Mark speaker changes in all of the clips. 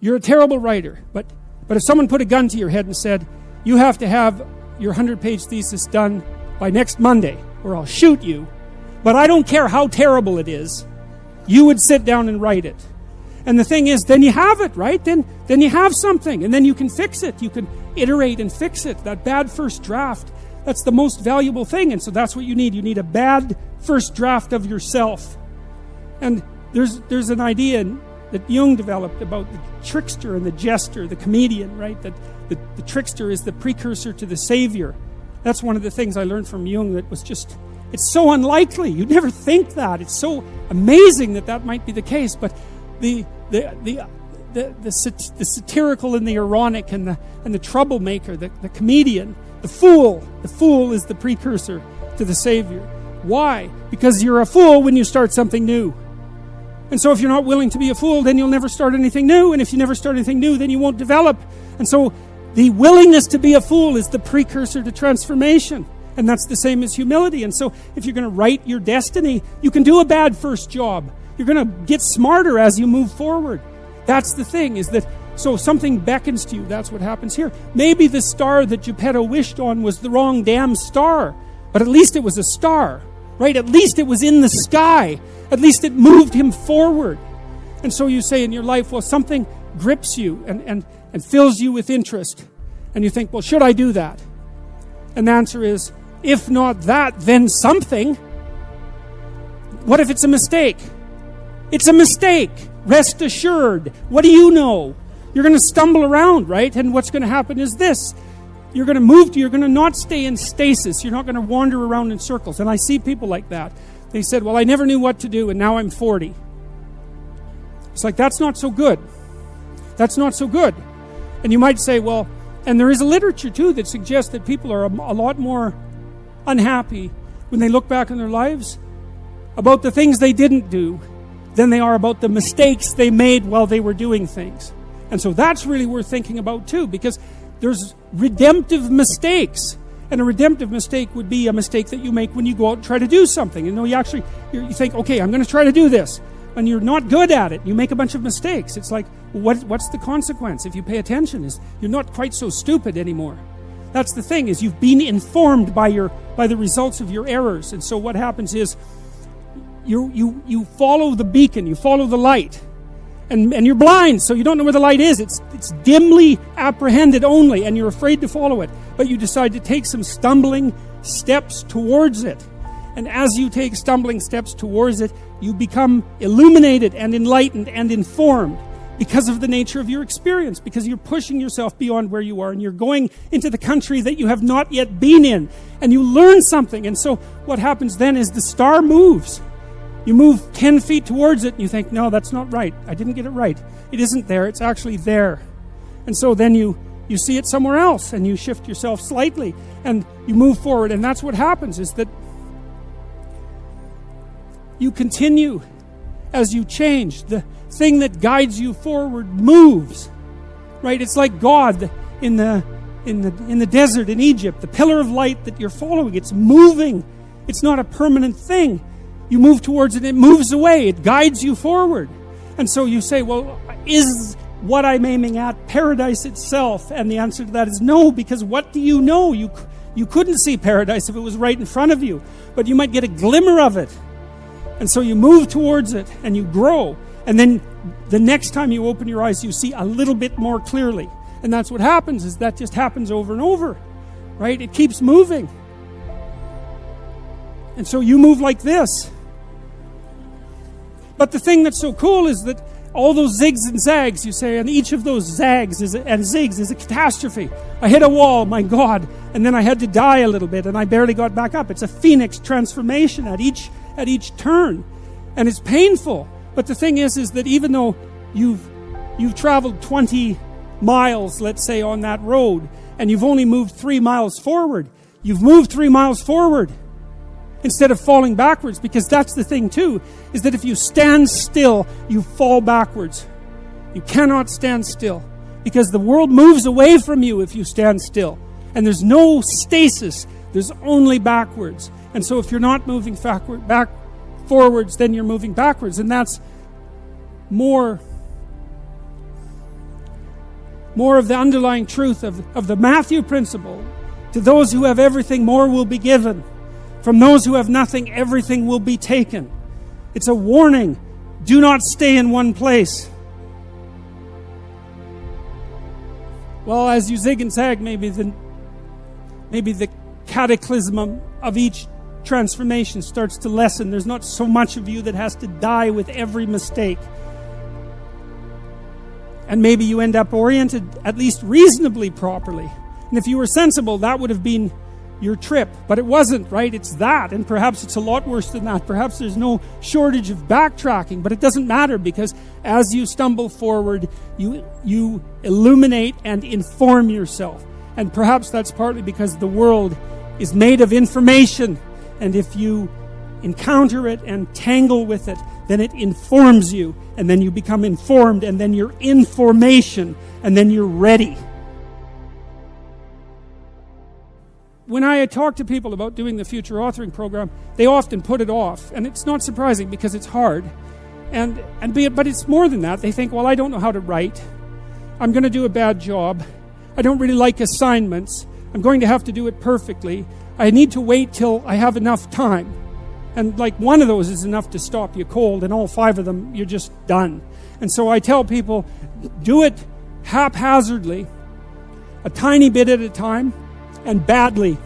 Speaker 1: You're a terrible writer, but if someone put a gun to your head and said, you have to have your 100-page thesis done by next Monday, or I'll shoot you, but I don't care how terrible it is, you would sit down and write it. And the thing is, then you have it, right? Then you have something, and then you can fix it. You can iterate and fix it. That bad first draft, that's the most valuable thing, and so that's what you need. You need a bad first draft of yourself. And there's an idea that Jung developed about the trickster and the jester, the comedian, right? That the trickster is the precursor to the savior. That's one of the things I learned from Jung that was just, it's so unlikely. You'd never think that. It's so amazing that might be the case. But the satirical and the ironic and the troublemaker, the comedian, the fool is the precursor to the savior. Why? Because you're a fool when you start something new. And so if you're not willing to be a fool, then you'll never start anything new. And if you never start anything new, then you won't develop. And so the willingness to be a fool is the precursor to transformation. And that's the same as humility. And so if you're going to write your destiny, you can do a bad first job. You're going to get smarter as you move forward. That's the thing, is that, so something beckons to you. That's what happens here. Maybe the star that Geppetto wished on was the wrong damn star. But at least it was a star, right? At least it was in the sky. At least it moved him forward. And so you say in your life, well, something grips you and fills you with interest. And you think, well, should I do that? And the answer is, if not that, then something. What if it's a mistake? It's a mistake. Rest assured. What do you know? You're going to stumble around, right? And what's going to happen is this. You're going to not stay in stasis. You're not going to wander around in circles. And I see people like that. They said, well, I never knew what to do, and now I'm 40. It's like, that's not so good. That's not so good. And you might say, well, and there is a literature, too, that suggests that people are a lot more unhappy when they look back on their lives about the things they didn't do than they are about the mistakes they made while they were doing things. And so that's really worth thinking about, too, because there's redemptive mistakes. And a redemptive mistake would be a mistake that you make when you go out and try to do something. You know, you think, okay, I'm going to try to do this. And you're not good at it. You make a bunch of mistakes. It's like, what's the consequence? If you pay attention, is you're not quite so stupid anymore. That's the thing, is you've been informed by the results of your errors. And so what happens is you follow the beacon, you follow the light. And you're blind, so you don't know where the light is. It's dimly apprehended only, and you're afraid to follow it. But you decide to take some stumbling steps towards it. And as you take stumbling steps towards it, you become illuminated and enlightened and informed because of the nature of your experience, because you're pushing yourself beyond where you are, and you're going into the country that you have not yet been in, and you learn something. And so what happens then is the star moves. You move 10 feet towards it and you think, no, that's not right. I didn't get it right. It isn't there. It's actually there. And so then you see it somewhere else and you shift yourself slightly and you move forward. And that's what happens, is that you continue as you change. The thing that guides you forward moves, right? It's like God in the desert in Egypt, the pillar of light that you're following. It's moving. It's not a permanent thing. You move towards it, it moves away, it guides you forward. And so you say, well, is what I'm aiming at paradise itself? And the answer to that is no, because what do you know? You couldn't see paradise if it was right in front of you, but you might get a glimmer of it. And so you move towards it and you grow. And then the next time you open your eyes, you see a little bit more clearly. And that's what happens, is that just happens over and over, right? It keeps moving. And so you move like this. But the thing that's so cool is that all those zigs and zags, you say, and each of those zags and zigs is a catastrophe. I hit a wall, my God, and then I had to die a little bit, and I barely got back up. It's a phoenix transformation at each turn, and it's painful. But the thing is that even though you've traveled 20 miles, let's say, on that road, and you've only moved 3 miles forward, you've moved 3 miles forward. Instead of falling backwards, because that's the thing too, is that if you stand still, you fall backwards. You cannot stand still, because the world moves away from you if you stand still. And there's no stasis, there's only backwards. And so if you're not moving forwards, then you're moving backwards. And that's more more of the underlying truth of the Matthew principle. To those who have everything, more will be given. From those who have nothing, everything will be taken. It's a warning. Do not stay in one place. Well, as you zig and zag, maybe the cataclysm of each transformation starts to lessen. There's not so much of you that has to die with every mistake. And maybe you end up oriented at least reasonably properly. And if you were sensible, that would have been your trip. But it wasn't, right? It's that. And perhaps it's a lot worse than that. Perhaps there's no shortage of backtracking. But it doesn't matter, because as you stumble forward, you illuminate and inform yourself. And perhaps that's partly because the world is made of information. And if you encounter it and tangle with it, then it informs you. And then you become informed. And then you're information. And then you're ready. When I talk to people about doing the future authoring program, they often put it off. And it's not surprising, because it's hard. But it's more than that. They think, well, I don't know how to write. I'm going to do a bad job. I don't really like assignments. I'm going to have to do it perfectly. I need to wait till I have enough time. And like one of those is enough to stop you cold, and all 5 of them, you're just done. And so I tell people, do it haphazardly, a tiny bit at a time, and badly,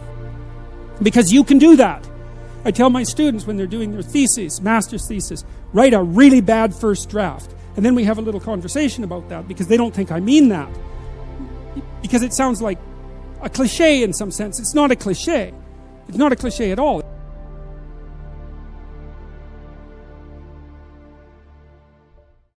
Speaker 1: because you can do that. I tell my students when they're doing their theses, master's thesis, write a really bad first draft. And then we have a little conversation about that, because they don't think I mean that. Because it sounds like a cliche in some sense. It's not a cliche. It's not a cliche at all.